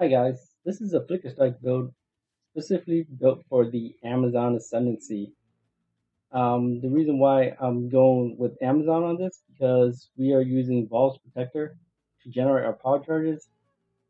Hi guys, this is a Flicker Strike build specifically built for the Amazon Ascendancy. The reason why I'm going with Amazon on this because we are using Vault's Protector to generate our power charges,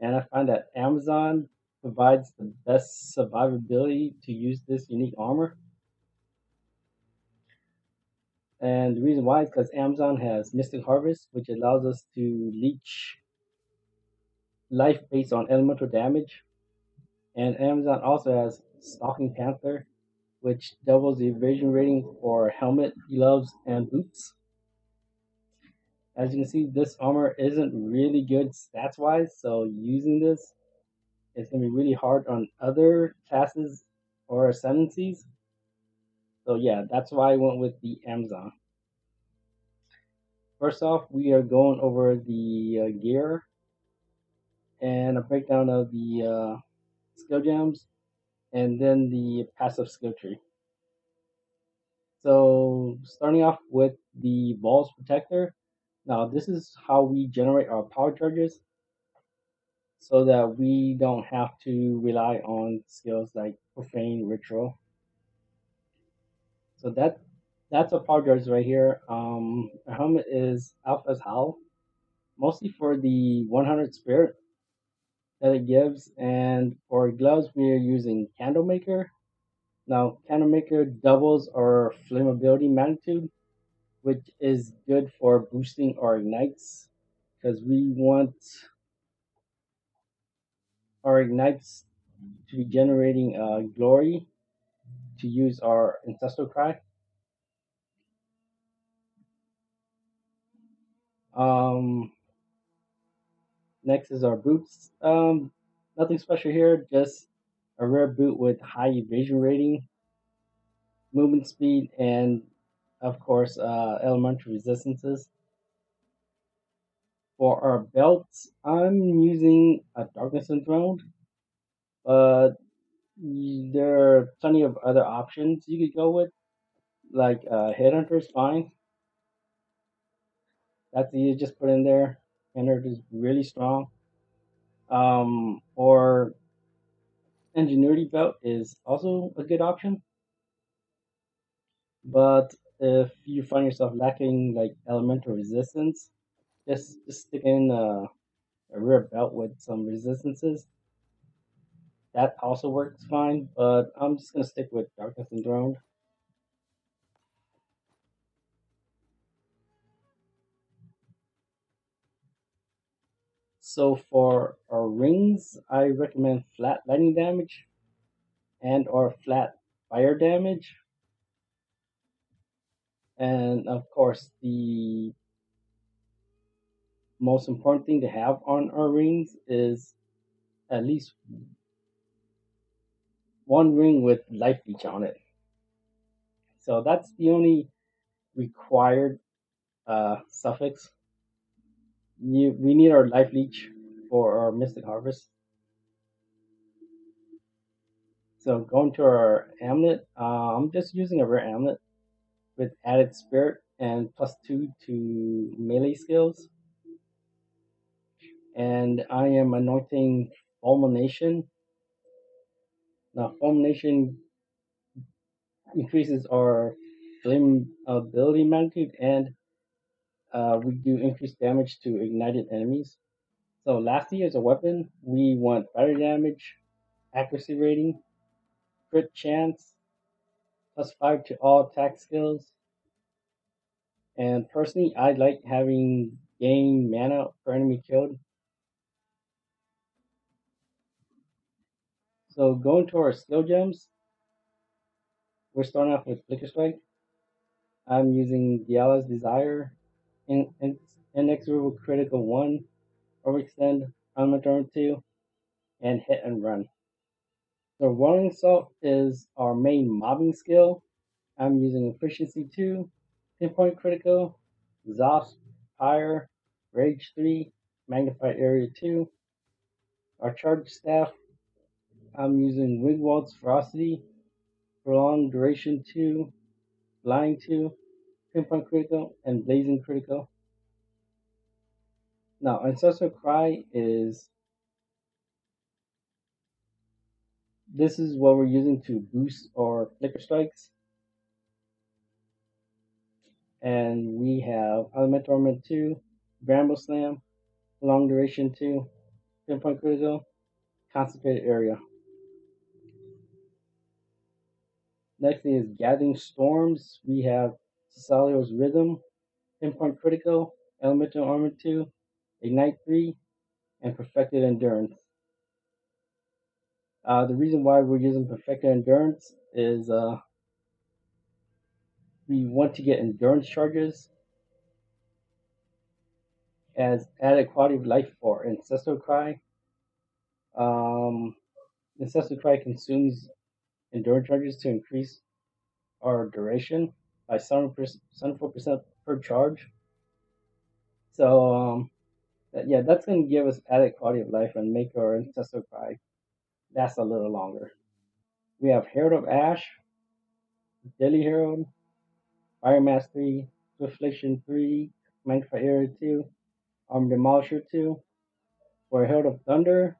and I find that Amazon provides the best survivability to use this unique armor. And the reason why is because Amazon has Mystic Harvest, which allows us to leech life based on elemental damage, and Amazon also has Stalking Panther, which doubles the evasion rating for helmet, gloves, and boots. As you can see, this armor isn't really good stats wise, so using this is going to be really hard on other classes or ascendancies. So, yeah, that's why I went with the Amazon. First off, we are going over the gear and a breakdown of the skill gems and then the passive skill tree. So, starting off with the Balls Protector. Now, this is how we generate our power charges so that we don't have to rely on skills like Profane, Ritual. So that's a power charge right here. The helmet is Alpha's Howl, mostly for the 100 spirit that it gives, and for gloves we are using Candlemaker. Now, Candlemaker doubles our flammability magnitude, which is good for boosting our ignites because we want our ignites to be generating glory to use our ancestral cry. Um, Next is our boots. Nothing special here, just a rare boot with high evasion rating, movement speed, and of course elemental resistances. For our belts, I'm using a Darkness Enthroned, but there are plenty of other options you could go with, like Headhunter is fine. That's easy to just put in there. Headhunter is really strong. Or Ingenuity Belt is also a good option, but if you find yourself lacking like elemental resistance, just stick in a rare belt with some resistances. That also works fine, but I'm just gonna stick with Darkness Enthroned. So for our rings, I recommend flat lightning damage and or flat fire damage. And of course, the most important thing to have on our rings is at least one ring with life leech on it. So that's the only required suffix. We need our life leech for our mystic harvest. So going to our amulet, I'm just using a rare amulet with added spirit and +2 to melee skills. And I am anointing Fulmination. Now, Fulmination increases our flame ability magnitude, and we do increased damage to ignited enemies. So, lastly, as a weapon, we want fire damage, accuracy rating, crit chance, +5 to all attack skills. And personally, I like having gain mana per enemy killed. So, going to our skill gems, we're starting off with Flicker Strike. I'm using Diala's Desire, Inexorable Critical 1, Overextend, Unreturn 2, and Hit and Run. The Rolling Assault is our main mobbing skill. I'm using Efficiency 2, Pinpoint Critical, Exhaust, Fire, Rage 3, Magnified Area 2. Our Charge Staff, I'm using Wigwald's Ferocity, Prolonged Duration 2, Flying 2, Pinpoint Critical, and Blazing Critical. Now, Ancestral Cry is This is what we're using to boost our flicker strikes. And we have Elemental Armament 2, Bramble Slam, Long Duration 2, Pinpoint Critical, Concentrated Area. Next thing is Gathering Storms. We have Cecilio's Rhythm, Pinpoint Critical, Elemental Armament 2, Ignite 3, and Perfected Endurance. The reason why we're using Perfected Endurance is we want to get endurance charges as added quality of life for Ancestral Cry. Um, Ancestral Cry consumes endurance charges to increase our duration by 74% per charge. So, that's going to give us added quality of life and make our Ancestral Cry last a little longer. We have Herald of Ash, Deadly Herald, Fire Mass 3, Swift Affliction 3, Magnify Area 2, Armor Demolisher 2. For Herald of Thunder,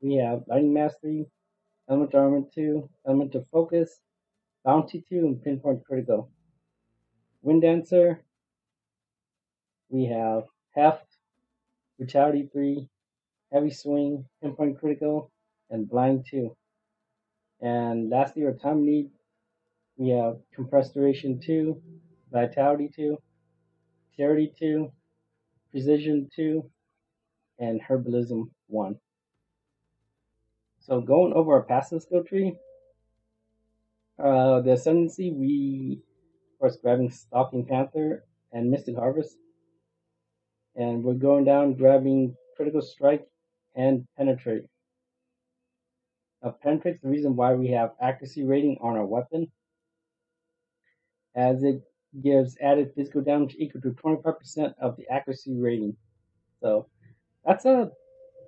we have Lightning Mastery, Elemental Armor 2, Elemental Focus, Bounty 2, and Pinpoint Critical. Wind Dancer, we have Heft, Brutality 3, Heavy Swing, Pinpoint Critical, and Blind 2. And lastly, our time need, we have Compressed Duration 2, Vitality 2, Clarity 2, Precision 2, and Herbalism 1. So going over our passive skill tree, the Ascendancy, we of course grabbing Stalking Panther and Mystic Harvest. And we're going down grabbing Critical Strike and Penetrate. Penetrate's the reason why we have accuracy rating on our weapon, as it gives added physical damage equal to 25% of the accuracy rating. So that's a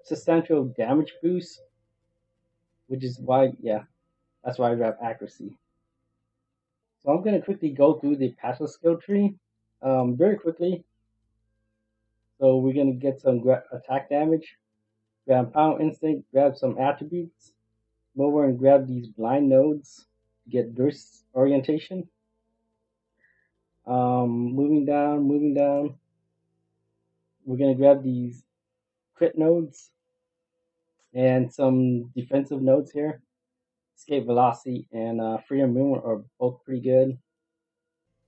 substantial damage boost, which is why, that's why I grab accuracy. So I'm going to quickly go through the passive skill tree very quickly. So we're going to get some attack damage, grab Power Instinct, grab some attributes, move over and grab these blind nodes to get burst orientation. Moving down, we're going to grab these crit nodes and some defensive nodes here. Escape Velocity and Freedom Movement are both pretty good.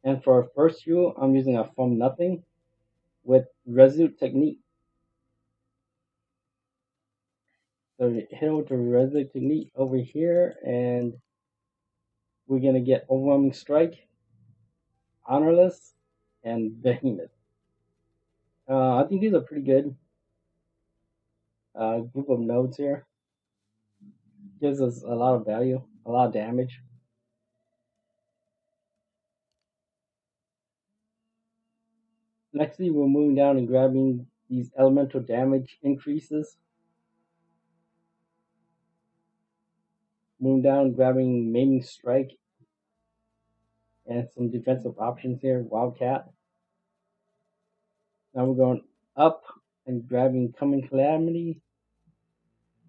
And for our first fuel, I'm using a Foam Nothing with Resolute Technique. So hit over to Resolute Technique over here, and we're going to get Overwhelming Strike, Honorless, and Behemoth. I think these are pretty good group of nodes here. Gives us a lot of value, a lot of damage. Nextly, we're moving down and grabbing these elemental damage increases. Moving down, grabbing Maiming Strike and some defensive options here. Wildcat. Now we're going up and grabbing Coming Calamity.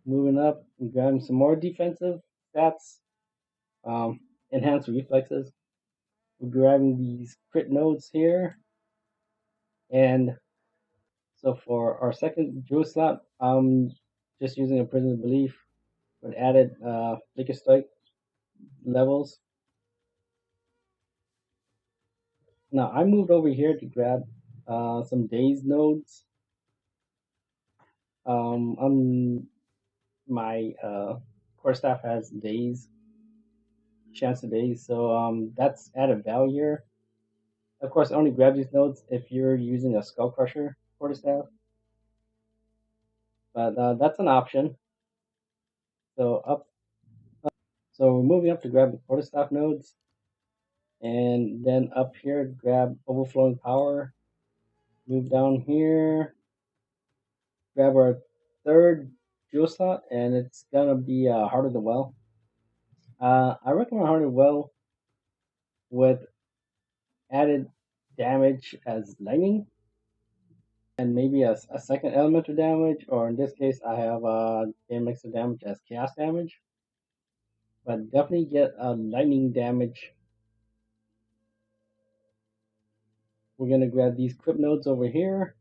Moving up and grabbing some more defensive stats. Enhanced reflexes. We're grabbing these crit nodes here. And so for our second jewel slot, I'm just using a Prison of Belief with added Flicker Strike levels. Now I moved over here to grab some Daze nodes. On my quarterstaff has Daze, chance of Daze, so that's added value here. Of course, only grab these nodes if you're using a Skull Crusher quarterstaff, but that's an option. So so we're moving up to grab the quarterstaff nodes, and then up here grab Overflowing Power. Move down here, grab our third jewel slot, and it's gonna be Heart of the Well. I recommend Heart of the Well with added damage as lightning, and maybe a second elemental damage, or in this case, I have game mixer damage as chaos damage. but definitely get lightning damage. We're gonna grab these crypt nodes over here.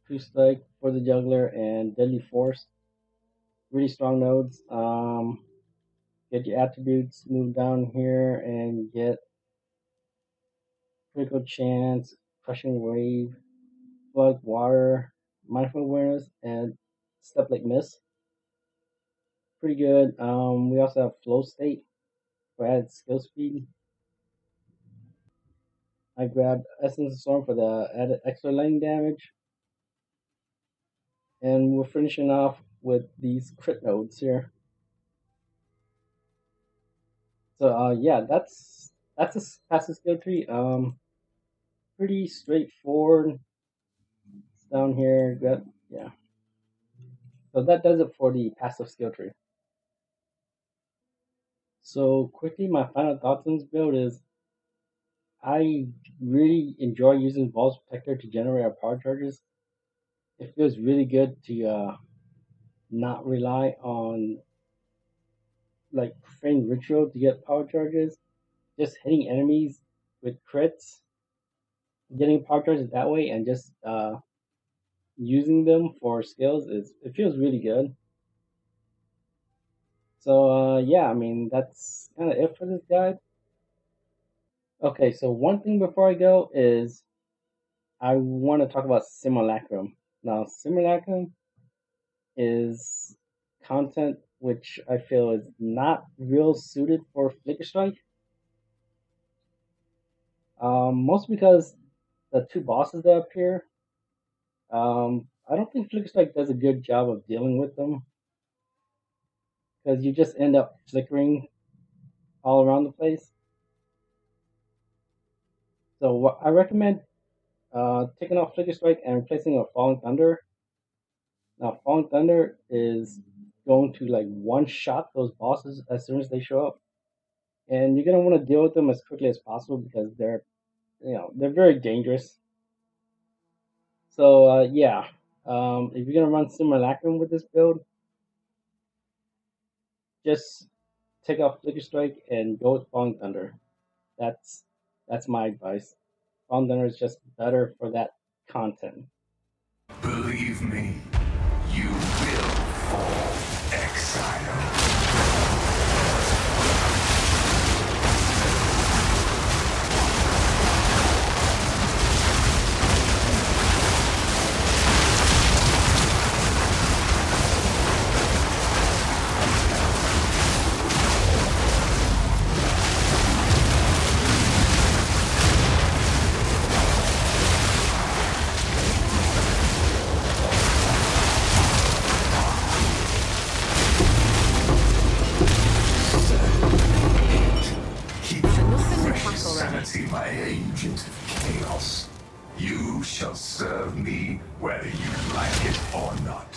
True Strike for the juggler and Deadly Force. Really strong nodes. Get your attributes, move down here and get critical chance, crushing wave, flood water, mindful awareness, and step like miss. Pretty good. We also have flow state for added skill speed. I grabbed Essence of Storm for the added extra lightning damage. And we're finishing off with these crit nodes here. So yeah, that's a passive skill tree. Pretty straightforward. It's down here. Got yeah. So that does it for the passive skill tree. So quickly, my final thoughts on this build is I really enjoy using Vault's Protector to generate our power charges. It feels really good to not rely on like profane ritual to get power charges. Just hitting enemies with crits, getting power charges that way, and just using them for skills is it feels really good. So yeah, I mean that's kind of it for this guide. Okay, so one thing before I go is I want to talk about Simulacrum. Now, Simulacrum is content which I feel is not real suited for Flicker Strike. Mostly because the two bosses that appear, I don't think Flicker Strike does a good job of dealing with them because you just end up flickering all around the place. So what I recommend taking off Flicker Strike and replacing a Falling Thunder. Now, Falling Thunder is going to like one shot those bosses as soon as they show up, and you're gonna want to deal with them as quickly as possible because they're very dangerous. So yeah, if you're gonna run Simulacrum with this build, just take off Flicker Strike and go with Falling Thunder. That's that's my advice. Falling Thunder is just better for that content. Believe me, you will fall, Exile. Keep your precious sanity, my agent of chaos. You shall serve me whether you like it or not.